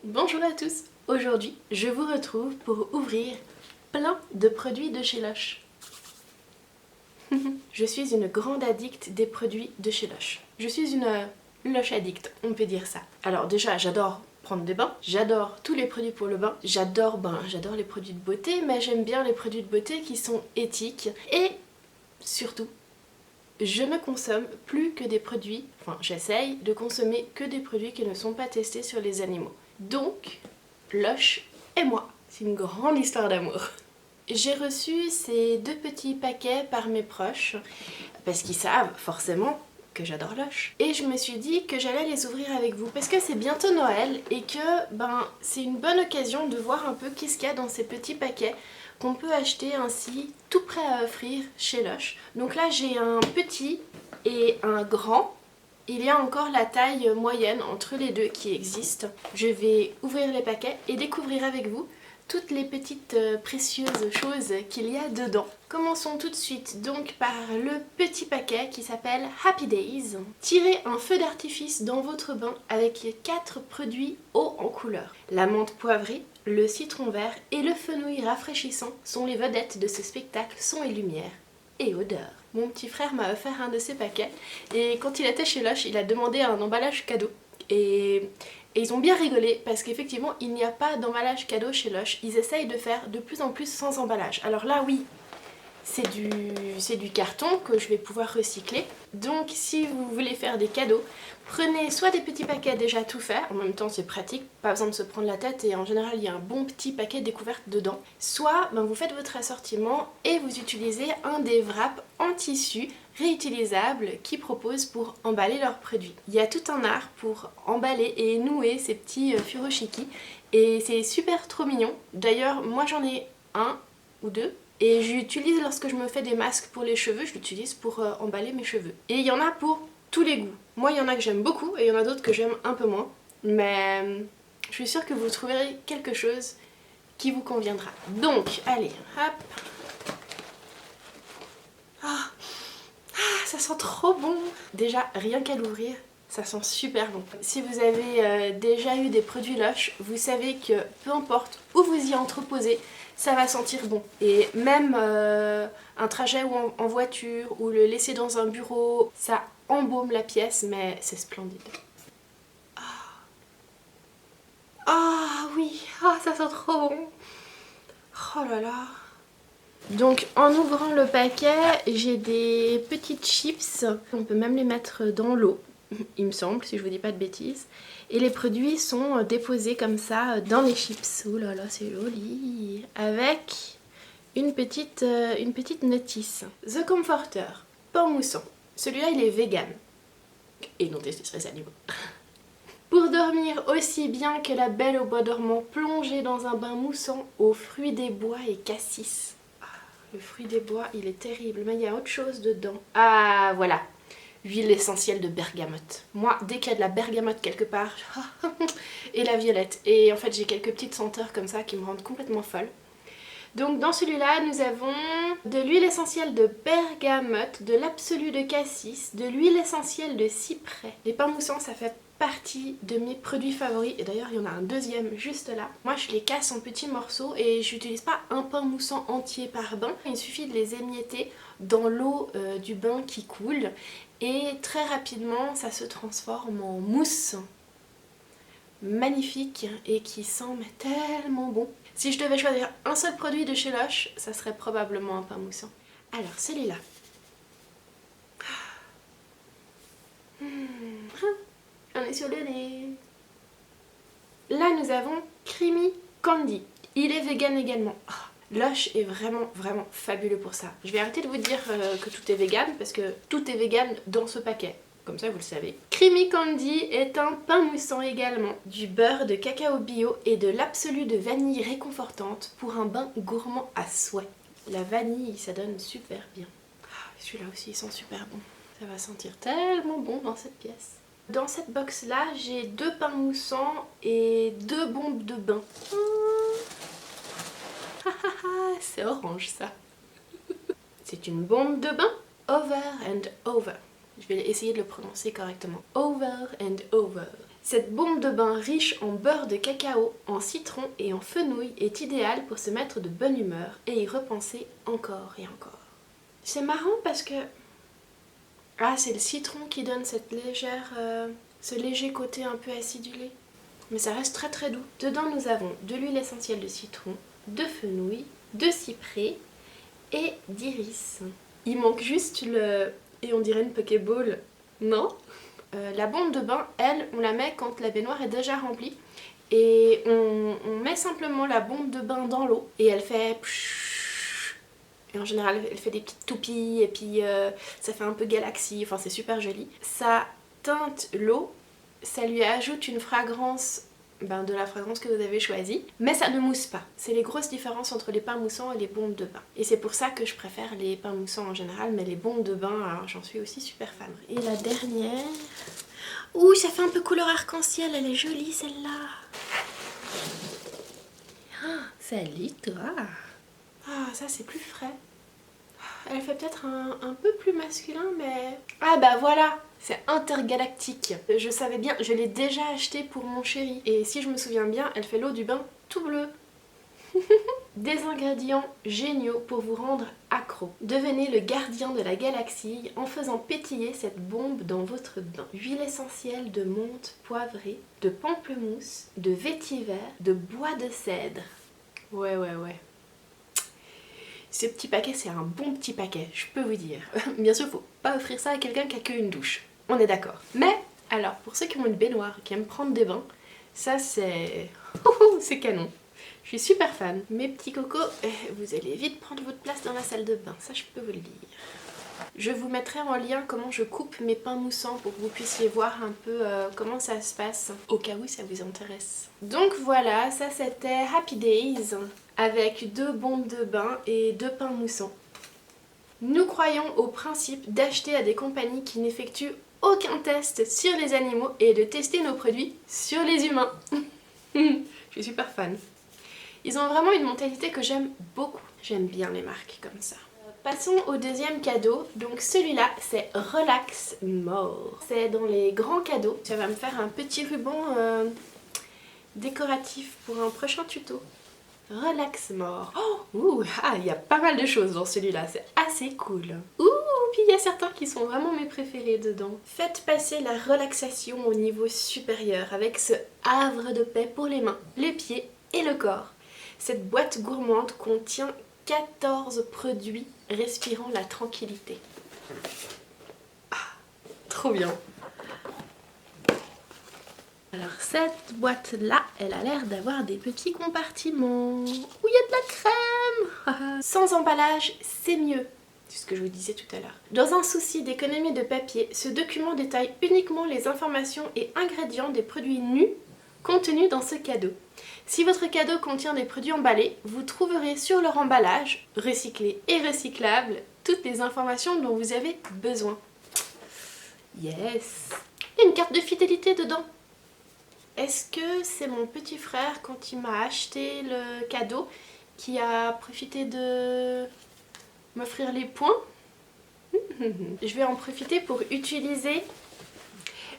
Bonjour à tous. Aujourd'hui, je vous retrouve pour ouvrir plein de produits de chez Lush. Je suis une grande addicte des produits de chez Lush. Je suis une Lush addict, on peut dire ça. Alors déjà, j'adore prendre des bains, j'adore tous les produits pour le bain, j'adore les produits de beauté, mais j'aime bien les produits de beauté qui sont éthiques et surtout, je ne consomme plus que des produits, enfin j'essaye de consommer que des produits qui ne sont pas testés sur les animaux. Donc, Lush et moi, c'est une grande histoire d'amour. J'ai reçu ces deux petits paquets par mes proches, parce qu'ils savent forcément que j'adore Lush. Et je me suis dit que j'allais les ouvrir avec vous, parce que c'est bientôt Noël et que c'est une bonne occasion de voir un peu qu'est-ce qu'il y a dans ces petits paquets qu'on peut acheter ainsi, tout prêt à offrir chez Lush. Donc là j'ai un petit et un grand. Il y a encore la taille moyenne entre les deux qui existe. Je vais ouvrir les paquets et découvrir avec vous toutes les petites précieuses choses qu'il y a dedans. Commençons tout de suite donc par le petit paquet qui s'appelle Happy Days. Tirez un feu d'artifice dans votre bain avec 4 produits hauts en couleur. La menthe poivrée, le citron vert et le fenouil rafraîchissant sont les vedettes de ce spectacle son et lumière et odeur. Mon petit frère m'a offert un de ces paquets et quand il était chez Lush, il a demandé un emballage cadeau et ils ont bien rigolé parce qu'effectivement il n'y a pas d'emballage cadeau chez Lush. Ils essayent de faire de plus en plus sans emballage. Alors là oui, c'est du carton que je vais pouvoir recycler. Donc si vous voulez faire des cadeaux, prenez soit des petits paquets déjà tout faits, en même temps c'est pratique, pas besoin de se prendre la tête et en général il y a un bon petit paquet découverte dedans. Soit vous faites votre assortiment et vous utilisez un des wraps en tissu réutilisables qu'ils proposent pour emballer leurs produits. Il y a tout un art pour emballer et nouer ces petits furoshiki et c'est super trop mignon. D'ailleurs moi j'en ai un ou deux. Et j'utilise lorsque je me fais des masques pour les cheveux, je l'utilise pour emballer mes cheveux. Et il y en a pour tous les goûts. Moi il y en a que j'aime beaucoup et il y en a d'autres que j'aime un peu moins. Mais je suis sûre que vous trouverez quelque chose qui vous conviendra. Donc allez, hop. Ça sent trop bon. Déjà rien qu'à l'ouvrir, ça sent super bon. Si vous avez déjà eu des produits Lush, vous savez que peu importe où vous y entreposez, ça va sentir bon. Et même un trajet en voiture ou le laisser dans un bureau, ça embaume la pièce, mais c'est splendide. Ah oui, ça sent trop bon. Oh là là. Donc en ouvrant le paquet, j'ai des petites chips. On peut même les mettre dans l'eau, il me semble, si je vous dis pas de bêtises. Et les produits sont déposés comme ça dans les chips. Ouh là là, c'est joli. Avec une petite notice. The Comforter, pain moussant. Celui-là, il est vegan. Et non testé sur les animaux. Pour dormir aussi bien que la belle au bois dormant, plongée dans un bain moussant aux fruits des bois et cassis. Le fruit des bois, il est terrible, mais il y a autre chose dedans. Ah, voilà. Huile essentielle de bergamote. Moi, dès qu'il y a de la bergamote quelque part, et la violette. Et en fait, j'ai quelques petites senteurs comme ça qui me rendent complètement folle. Donc dans celui-là, nous avons de l'huile essentielle de bergamote, de l'absolu de cassis, de l'huile essentielle de cyprès. Les pains moussants, ça fait partie de mes produits favoris. Et d'ailleurs, il y en a un deuxième juste là. Moi, je les casse en petits morceaux et j'utilise pas un pain moussant entier par bain. Il suffit de les émietter dans l'eau du bain qui coule. Et très rapidement, ça se transforme en mousse magnifique et qui sent mais tellement bon. Si je devais choisir un seul produit de chez Lush, ça serait probablement un pain moussant. Alors celui-là. On est sur le nez. Là nous avons Creamy Candy. Il est vegan également. Lush est vraiment fabuleux pour ça. Je vais arrêter de vous dire que tout est vegan parce que tout est vegan dans ce paquet. Comme ça vous le savez. Creamy Candy est un pain moussant également. Du beurre de cacao bio et de l'absolu de vanille réconfortante pour un bain gourmand à souhait. La vanille, ça donne super bien. Celui-là aussi il sent super bon. Ça va sentir tellement bon dans cette pièce. Dans cette box là, j'ai 2 pains moussants et 2 bombes de bain. C'est orange ça. C'est une bombe de bain. Over and over. Je vais essayer de le prononcer correctement. Over and over. Cette bombe de bain riche en beurre de cacao, en citron et en fenouil est idéale pour se mettre de bonne humeur et y repenser encore et encore. C'est marrant parce que... Ah, c'est le citron qui donne cette légère, ce léger côté un peu acidulé. Mais ça reste très très doux. Dedans nous avons de l'huile essentielle de citron, de fenouil, de cyprès et d'iris. Il manque juste le... Et on dirait une Pokéball, non? La bombe de bain, elle, on la met quand la baignoire est déjà remplie. Et on met simplement la bombe de bain dans l'eau. Et elle fait... Et en général, elle fait des petites toupies. Et puis ça fait un peu galaxie. Enfin, c'est super joli. Ça teinte l'eau. Ça lui ajoute une fragrance... de la fragrance que vous avez choisie, mais ça ne mousse pas. C'est les grosses différences entre les pains moussants et les bombes de bain. Et c'est pour ça que je préfère les pains moussants en général, mais les bombes de bain, alors j'en suis aussi super fan. Et la dernière... Ouh, ça fait un peu couleur arc-en-ciel, elle est jolie celle-là. Ah, salut toi. Ah, ça c'est plus frais. Elle fait peut-être un peu plus masculin, mais... Ah bah voilà, c'est intergalactique. Je savais bien, je l'ai déjà acheté pour mon chéri. Et si je me souviens bien, elle fait l'eau du bain tout bleu. Des ingrédients géniaux pour vous rendre accro. Devenez le gardien de la galaxie en faisant pétiller cette bombe dans votre bain. Huile essentielle de menthe poivrée, de pamplemousse, de vétiver, de bois de cèdre. Ouais. Ce petit paquet, c'est un bon petit paquet, je peux vous dire. Bien sûr, faut pas offrir ça à quelqu'un qui a qu'une douche. On est d'accord. Mais, alors, pour ceux qui ont une baignoire, qui aiment prendre des bains, ça c'est... c'est canon. Je suis super fan. Mes petits cocos, vous allez vite prendre votre place dans la salle de bain, ça je peux vous le dire. Je vous mettrai en lien comment je coupe mes pains moussants pour que vous puissiez voir un peu comment ça se passe, au cas où ça vous intéresse. Donc voilà, ça c'était Happy Days, avec 2 bombes de bain et 2 pains moussants. Nous croyons au principe d'acheter à des compagnies qui n'effectuent aucun test sur les animaux et de tester nos produits sur les humains. Je suis super fan. Ils ont vraiment une mentalité que j'aime beaucoup. J'aime bien les marques comme ça. Passons au deuxième cadeau. Donc celui-là, c'est Relax More. C'est dans les grands cadeaux. Ça va me faire un petit ruban décoratif pour un prochain tuto. Relax More. Oh, il y a pas mal de choses dans celui-là. C'est assez cool. Puis il y a certains qui sont vraiment mes préférés dedans. Faites passer la relaxation au niveau supérieur avec ce havre de paix pour les mains, les pieds et le corps. Cette boîte gourmande contient 14 produits respirant la tranquillité. Ah, trop bien. Alors cette boîte-là, elle a l'air d'avoir des petits compartiments où il y a de la crème. Sans emballage, c'est mieux. C'est ce que je vous disais tout à l'heure. Dans un souci d'économie de papier, ce document détaille uniquement les informations et ingrédients des produits nus contenus dans ce cadeau. Si votre cadeau contient des produits emballés, vous trouverez sur leur emballage, recyclé et recyclable, toutes les informations dont vous avez besoin. Yes! Il y a une carte de fidélité dedans. Est-ce que c'est mon petit frère, quand il m'a acheté le cadeau, qui a profité de m'offrir les points? Je vais en profiter pour utiliser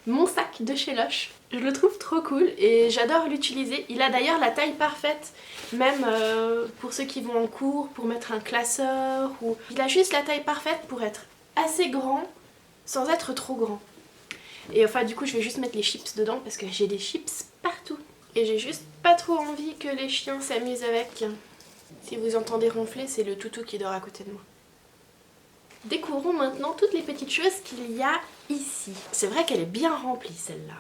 mon sac de chez Lush. Je le trouve trop cool et j'adore l'utiliser. Il a d'ailleurs la taille parfaite, même pour ceux qui vont en cours, pour mettre un classeur. Il a juste la taille parfaite pour être assez grand, sans être trop grand. Et enfin du coup je vais juste mettre les chips dedans parce que j'ai des chips partout. Et j'ai juste pas trop envie que les chiens s'amusent avec. Si vous entendez ronfler, c'est le toutou qui dort à côté de moi. Découvrons maintenant toutes les petites choses qu'il y a ici. C'est vrai qu'elle est bien remplie celle-là.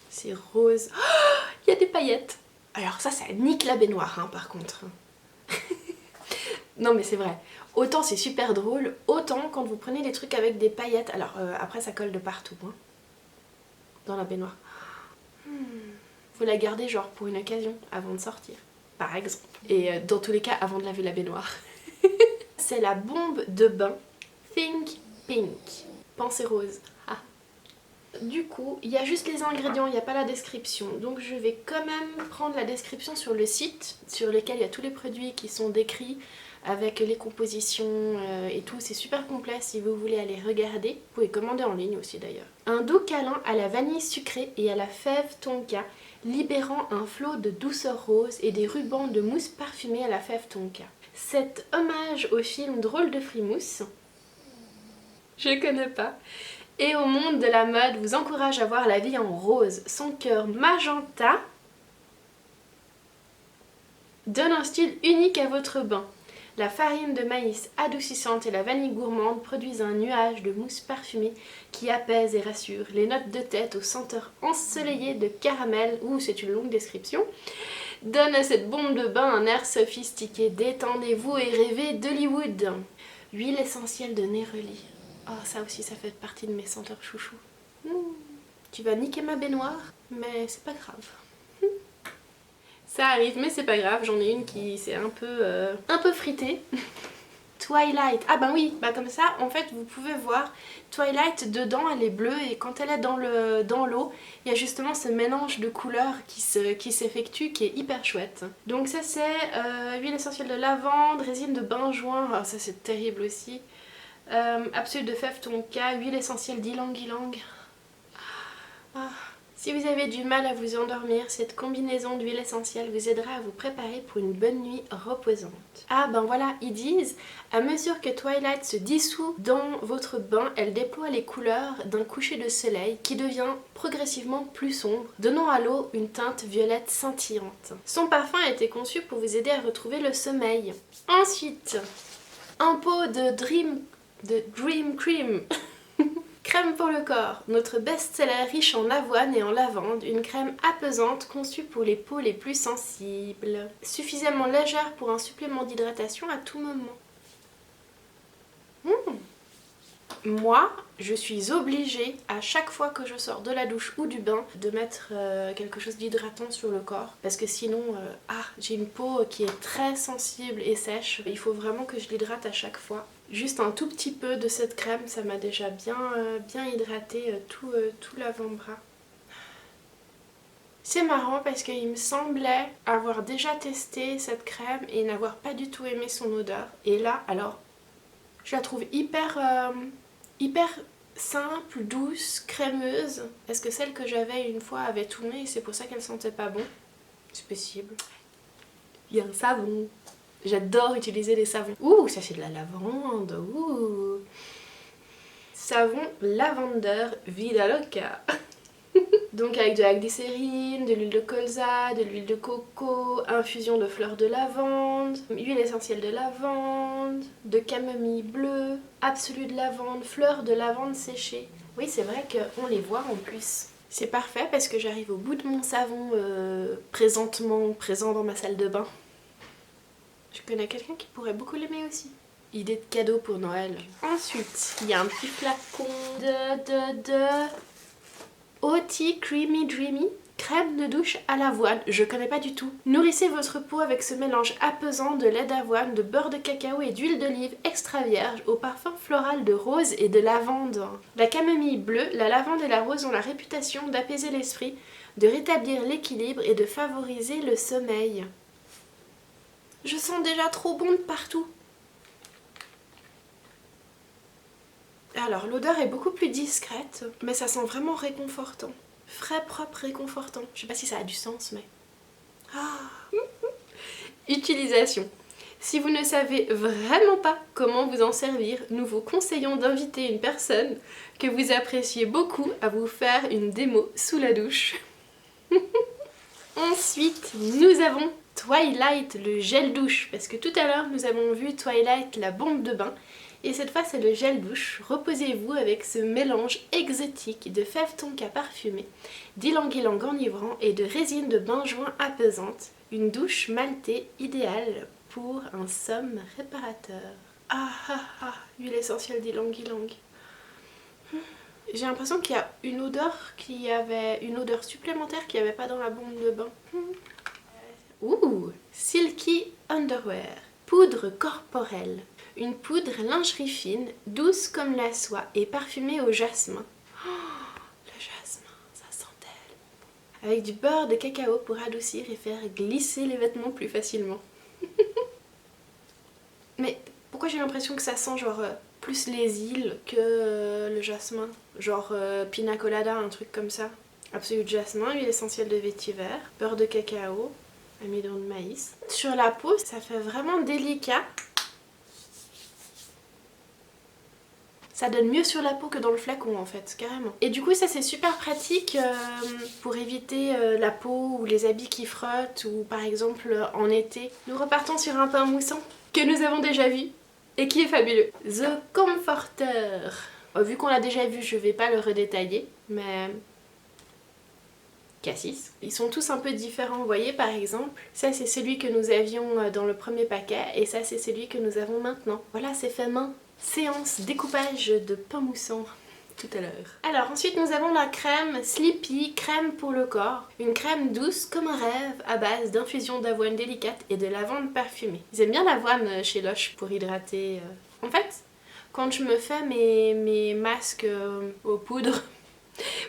C'est rose. Oh, il y a des paillettes. Alors ça nique la baignoire hein, par contre. Non mais c'est vrai. Autant c'est super drôle, autant quand vous prenez des trucs avec des paillettes. Alors après ça colle de partout. Hein, dans la baignoire. Faut la garder genre pour une occasion avant de sortir. Par exemple. Et dans tous les cas avant de laver la baignoire. C'est la bombe de bain Think Pink. Pensée rose. Ah. Du coup, il y a juste les ingrédients, il n'y a pas la description. Donc je vais quand même prendre la description sur le site, sur lequel il y a tous les produits qui sont décrits, avec les compositions et tout. C'est super complet si vous voulez aller regarder. Vous pouvez commander en ligne aussi d'ailleurs. Un doux câlin à la vanille sucrée et à la fève tonka, libérant un flot de douceur rose et des rubans de mousse parfumée à la fève tonka. Cet hommage au film Drôle de Frimousse, je connais pas, et au monde de la mode vous encourage à voir la vie en rose. Son cœur magenta donne un style unique à votre bain. La farine de maïs adoucissante et la vanille gourmande produisent un nuage de mousse parfumée qui apaise et rassure. Les notes de tête aux senteurs ensoleillées de caramel, c'est une longue description, donnent à cette bombe de bain un air sophistiqué. Détendez-vous et rêvez d'Hollywood. Huile essentielle de Neroli. Oh, ça aussi, ça fait partie de mes senteurs chouchou. Tu vas niquer ma baignoire, mais c'est pas grave. Ça arrive, mais c'est pas grave. J'en ai une qui s'est un peu fritée. Twilight. Ah ben oui, bah comme ça, en fait, vous pouvez voir Twilight, dedans, elle est bleue et quand elle est dans l'eau, il y a justement ce mélange de couleurs qui s'effectue, qui est hyper chouette. Donc ça c'est huile essentielle de lavande, résine de benjoin, alors ça c'est terrible aussi. Absolue de fève tonka, huile essentielle d'ylang-ylang. Si vous avez du mal à vous endormir, cette combinaison d'huile essentielle vous aidera à vous préparer pour une bonne nuit reposante. Ah ben voilà, ils disent, à mesure que Twilight se dissout dans votre bain, elle déploie les couleurs d'un coucher de soleil qui devient progressivement plus sombre, donnant à l'eau une teinte violette scintillante. Son parfum a été conçu pour vous aider à retrouver le sommeil. Ensuite, un pot de Dream Cream. Crème pour le corps, notre best-seller riche en avoine et en lavande, une crème apaisante conçue pour les peaux les plus sensibles. Suffisamment légère pour un supplément d'hydratation à tout moment. Moi, je suis obligée, à chaque fois que je sors de la douche ou du bain, de mettre quelque chose d'hydratant sur le corps. Parce que sinon, j'ai une peau qui est très sensible et sèche. Il faut vraiment que je l'hydrate à chaque fois. Juste un tout petit peu de cette crème, ça m'a déjà bien hydraté tout l'avant-bras. C'est marrant parce qu'il me semblait avoir déjà testé cette crème et n'avoir pas du tout aimé son odeur. Et là, alors, je la trouve hyper simple, douce, crémeuse. Est-ce que celle que j'avais une fois avait tourné et c'est pour ça qu'elle sentait pas bon? C'est possible. Il y a un savon. J'adore utiliser des savons. Ouh, ça c'est de la lavande. Ouh. Savon Lavender Vida Loca. Donc avec de la glycérine, de l'huile de colza, de l'huile de coco, infusion de fleurs de lavande, huile essentielle de lavande, de camomille bleue, absolu de lavande, fleurs de lavande séchée. Oui, c'est vrai qu'on les voit en plus. C'est parfait parce que j'arrive au bout de mon savon présentement présent dans ma salle de bain. Je connais quelqu'un qui pourrait beaucoup l'aimer aussi. Idée de cadeau pour Noël. Ensuite, il y a un petit flacon de Oti Creamy Dreamy, crème de douche à l'avoine. Je connais pas du tout. Nourrissez votre peau avec ce mélange apaisant de lait d'avoine, de beurre de cacao et d'huile d'olive extra vierge au parfum floral de rose et de lavande. La camomille bleue, la lavande et la rose ont la réputation d'apaiser l'esprit, de rétablir l'équilibre et de favoriser le sommeil. Je sens déjà trop bon de partout. Alors l'odeur est beaucoup plus discrète, mais ça sent vraiment réconfortant. Frais, propre, réconfortant. Je sais pas si ça a du sens, mais... Utilisation. Si vous ne savez vraiment pas comment vous en servir, nous vous conseillons d'inviter une personne que vous appréciez beaucoup à vous faire une démo sous la douche. Ensuite, nous avons Twilight, le gel douche, parce que tout à l'heure nous avons vu Twilight, la bombe de bain, et cette fois c'est le gel douche. Reposez-vous avec ce mélange exotique de fève tonka parfumée, d'ylang-ylang enivrant et de résine de benjoin apaisante. Une douche maltée idéale pour un somme réparateur. Huile essentielle d'ylang-ylang. J'ai l'impression qu'il y a une odeur supplémentaire qu'il n'y avait pas dans la bombe de bain. Silky Underwear, poudre corporelle. Une poudre lingerie fine, douce comme la soie et parfumée au jasmin. Le jasmin, ça sent tellement. Avec du beurre de cacao pour adoucir et faire glisser les vêtements plus facilement. Mais pourquoi j'ai l'impression que ça sent genre plus les îles que le jasmin? Genre pina colada, un truc comme ça. Absolute jasmin, huile essentielle de vétiver, beurre de cacao, amidon de maïs. Sur la peau, ça fait vraiment délicat. Ça donne mieux sur la peau que dans le flacon en fait, carrément. Et du coup ça c'est super pratique pour éviter la peau ou les habits qui frottent ou par exemple en été. Nous repartons sur un pain moussant que nous avons déjà vu et qui est fabuleux. The Comforter. Vu qu'on l'a déjà vu, je vais pas le redétailler, mais... Cassis. Ils sont tous un peu différents, vous voyez par exemple. Ça c'est celui que nous avions dans le premier paquet et ça c'est celui que nous avons maintenant. Voilà, c'est fait main. Séance découpage de pain moussant tout à l'heure. Alors ensuite nous avons la crème Sleepy, crème pour le corps. Une crème douce comme un rêve à base d'infusion d'avoine délicate et de lavande parfumée. Ils aiment bien l'avoine chez Lush pour hydrater. En fait, quand je me fais mes masques aux poudres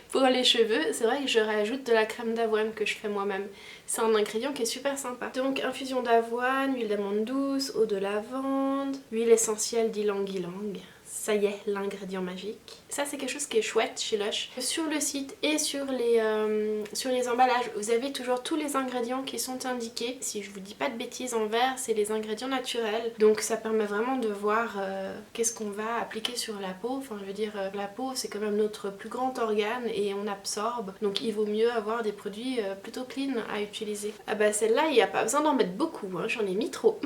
pour les cheveux, c'est vrai que je rajoute de la crème d'avoine que je fais moi-même. C'est un ingrédient qui est super sympa. Donc infusion d'avoine, huile d'amande douce, eau de lavande, huile essentielle d'ylang-ylang. Ça y est, l'ingrédient magique. Ça c'est quelque chose qui est chouette chez Lush. Sur le site et sur les emballages, vous avez toujours tous les ingrédients qui sont indiqués. Si je vous dis pas de bêtises, en vert, c'est les ingrédients naturels. Donc ça permet vraiment de voir qu'est-ce qu'on va appliquer sur la peau. Enfin je veux dire, la peau c'est quand même notre plus grand organe et on absorbe. Donc il vaut mieux avoir des produits plutôt clean à utiliser. Ah bah celle-là, il n'y a pas besoin d'en mettre beaucoup, hein. J'en ai mis trop.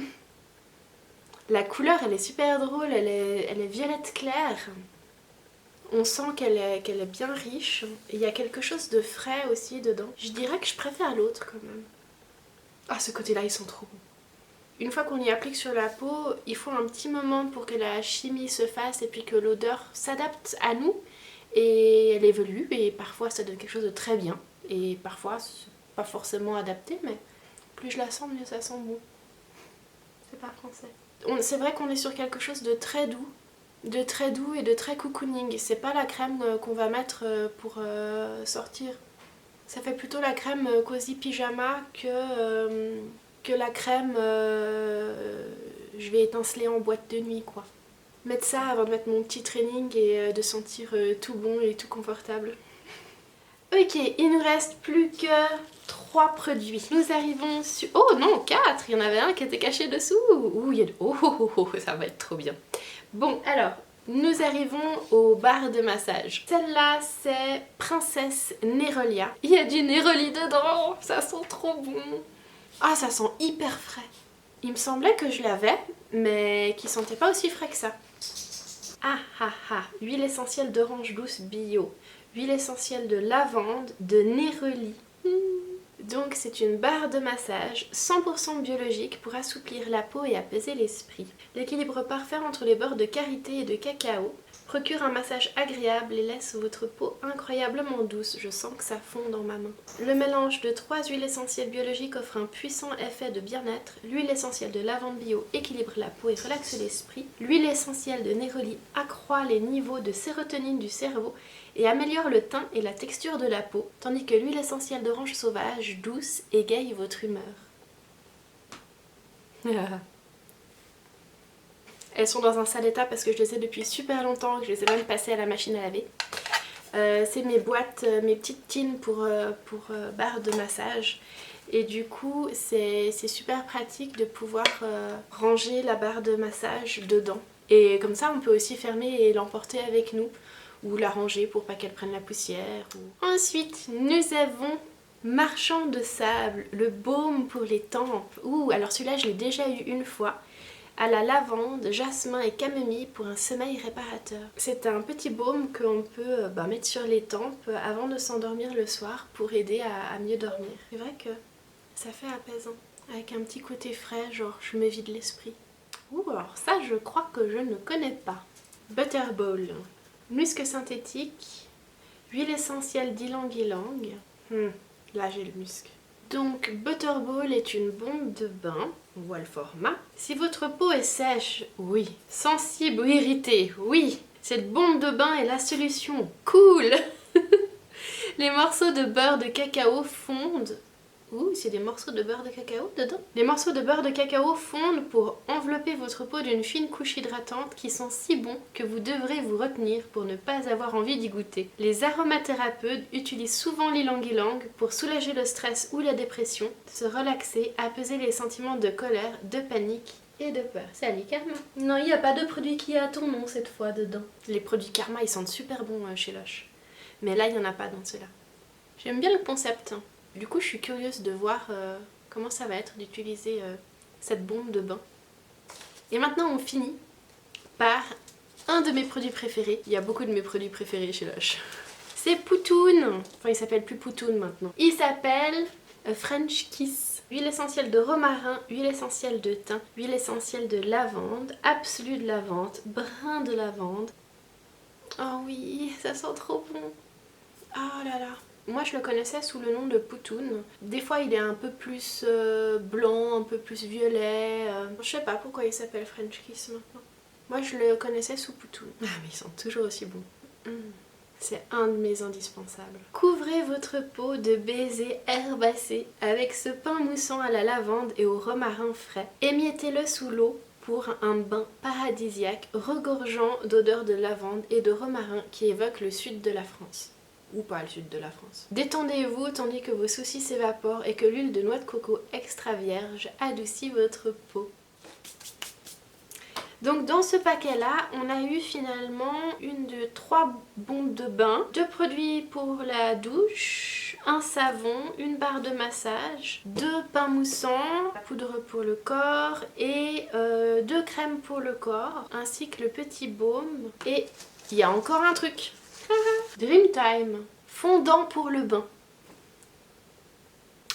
La couleur elle est super drôle, elle est violette claire. On sent qu'elle est bien riche. Il y a quelque chose de frais aussi dedans. Je dirais que je préfère l'autre quand même. Ah ce côté là ils sont trop bons. Une fois qu'on y applique sur la peau, il faut un petit moment pour que la chimie se fasse et puis que l'odeur s'adapte à nous. Et elle évolue et parfois ça donne quelque chose de très bien. Et parfois c'est pas forcément adapté mais plus je la sens mieux ça sent bon. C'est pas français. C'est vrai qu'on est sur quelque chose de très doux et de très cocooning. C'est pas la crème qu'on va mettre pour sortir. Ça fait plutôt la crème cosy pyjama que la crème je vais étinceler en boîte de nuit quoi. Mettre ça avant de mettre mon petit training et de sentir tout bon et tout confortable. Ok, il nous reste plus que 3 produits. Nous arrivons sur... Oh non, 4! Il y en avait un qui était caché dessous. Ouh, il y a... Oh, ça va être trop bien. Bon, alors, nous arrivons aux barres de massage. Celle-là, c'est Princesse Nerolia. Il y a du Neroli dedans, ça sent trop bon. Ah, ça sent hyper frais. Il me semblait que je l'avais, mais qu'il sentait pas aussi frais que ça. Ah ah ah, huile essentielle d'orange douce bio. Huile essentielle de lavande de Neroli. Donc c'est une barre de massage 100% biologique pour assouplir la peau et apaiser l'esprit. L'équilibre parfait entre les beurres de karité et de cacao procure un massage agréable et laisse votre peau incroyablement douce. Je sens que ça fond dans ma main. Le mélange de 3 huiles essentielles biologiques offre un puissant effet de bien-être. L'huile essentielle de lavande bio équilibre la peau et relaxe l'esprit. L'huile essentielle de Neroli accroît les niveaux de sérotonine du cerveau et améliore le teint et la texture de la peau, tandis que l'huile essentielle d'orange sauvage douce égaye votre humeur. Elles sont dans un sale état parce que je les ai depuis super longtemps, que je les ai même passées à la machine à laver. C'est mes boîtes, mes petites tines pour barres de massage. Et du coup, c'est super pratique de pouvoir ranger la barre de massage dedans. Et comme ça, on peut aussi fermer et l'emporter avec nous. Ou la ranger pour pas qu'elle prenne la poussière. Ensuite, nous avons Marchand de sable, le baume pour les tempes. Ouh, alors celui-là, je l'ai déjà eu une fois. À la lavande, jasmin et camomille pour un sommeil réparateur. C'est un petit baume qu'on peut mettre sur les tempes avant de s'endormir le soir pour aider à mieux dormir. C'est vrai que ça fait apaisant. Avec un petit côté frais, genre je me vide l'esprit. Ouh, alors ça, je crois que je ne connais pas. Butterball. Musc synthétique, huile essentielle d'ylang-ylang. Là j'ai le musc. Donc Butterball est une bombe de bain, on voit le format. Si votre peau est sèche, oui. Sensible ou irritée, oui. Cette bombe de bain est la solution. Cool. Les morceaux de beurre de cacao fondent Ouh, c'est des morceaux de beurre de cacao dedans. Les morceaux de beurre de cacao fondent pour envelopper votre peau d'une fine couche hydratante qui sont si bons que vous devrez vous retenir pour ne pas avoir envie d'y goûter. Les aromathérapeutes utilisent souvent l'ylang-ylang pour soulager le stress ou la dépression, se relaxer, apaiser les sentiments de colère, de panique et de peur. Salut Karma. Non, il n'y a pas de produit qui a ton nom cette fois dedans. Les produits Karma, ils sentent super bons chez Lush. Mais là, il n'y en a pas dans ceux-là. J'aime bien le concept. Du coup, je suis curieuse de voir comment ça va être d'utiliser cette bombe de bain. Et maintenant, on finit par un de mes produits préférés. Il y a beaucoup de mes produits préférés chez Lush. C'est Poutoun. Enfin, il s'appelle plus Poutoun maintenant. Il s'appelle French Kiss. Huile essentielle de romarin, huile essentielle de thym, huile essentielle de lavande, absolu de lavande, brin de lavande. Oh oui, ça sent trop bon. Oh là là. Moi je le connaissais sous le nom de Poutoun. Des fois il est un peu plus blanc, un peu plus violet. Je sais pas pourquoi il s'appelle French Kiss maintenant. Moi je le connaissais sous Poutoun. Ah mais ils sont toujours aussi bons. C'est un de mes indispensables. Couvrez votre peau de baisers herbacés avec ce pain moussant à la lavande et au romarin frais. Émiettez-le sous l'eau pour un bain paradisiaque regorgeant d'odeurs de lavande et de romarin qui évoque le sud de la France. Ou pas le sud de la France. Détendez-vous tandis que vos soucis s'évaporent et que l'huile de noix de coco extra vierge adoucit votre peau. Donc dans ce paquet là, on a eu finalement une de 3 bombes de bain, 2 produits pour la douche, un savon, une barre de massage, 2 pains moussants, poudre pour le corps et 2 crèmes pour le corps, ainsi que le petit baume. Et il y a encore un truc. Dreamtime, fondant pour le bain.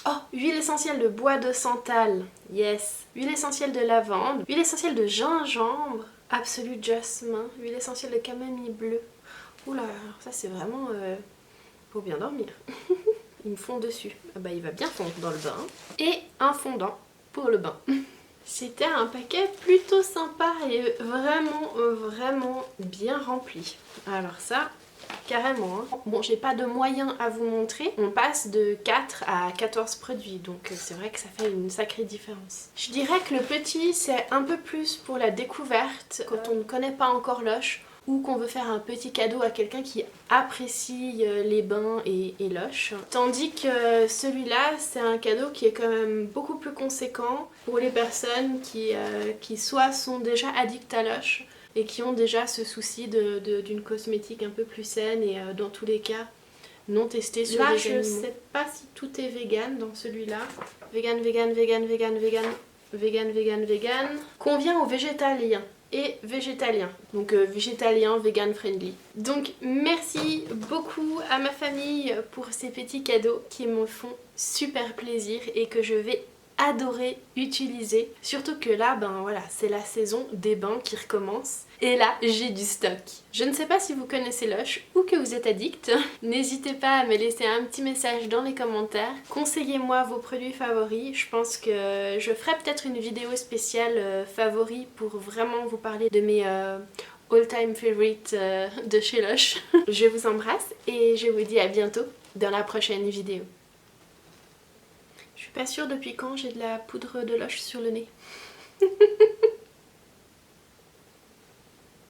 Oh, huile essentielle de bois de santal, yes. Huile essentielle de lavande, huile essentielle de gingembre, absolu jasmin, huile essentielle de camomille bleue. Oula, ça c'est vraiment pour bien dormir. Il me fond dessus. Ah bah il va bien fondre dans le bain. Et un fondant pour le bain. C'était un paquet plutôt sympa et vraiment bien rempli. Alors ça, carrément. Hein. Bon, j'ai pas de moyens à vous montrer. On passe de 4 à 14 produits, donc c'est vrai que ça fait une sacrée différence. Je dirais que le petit, c'est un peu plus pour la découverte, quand on ne connaît pas encore Lush, ou qu'on veut faire un petit cadeau à quelqu'un qui apprécie les bains et Lush. Tandis que celui-là, c'est un cadeau qui est quand même beaucoup plus conséquent pour les personnes qui soit sont déjà addictes à Lush, et qui ont déjà ce souci d'une cosmétique un peu plus saine et dans tous les cas non testée sur les animaux. Là, je sais pas si tout est vegan dans celui-là. Vegan. Convient aux végétaliens et végétaliens. Donc végétalien, vegan friendly. Donc merci beaucoup à ma famille pour ces petits cadeaux qui me font super plaisir et que je vais adorer utiliser. Surtout que là, ben voilà, c'est la saison des bains qui recommence. Et là, j'ai du stock. Je ne sais pas si vous connaissez Lush ou que vous êtes addict. N'hésitez pas à me laisser un petit message dans les commentaires. Conseillez-moi vos produits favoris. Je pense que je ferai peut-être une vidéo spéciale favoris pour vraiment vous parler de mes all-time favorites de chez Lush. Je vous embrasse et je vous dis à bientôt dans la prochaine vidéo. Je suis pas sûre depuis quand j'ai de la poudre de Lush sur le nez.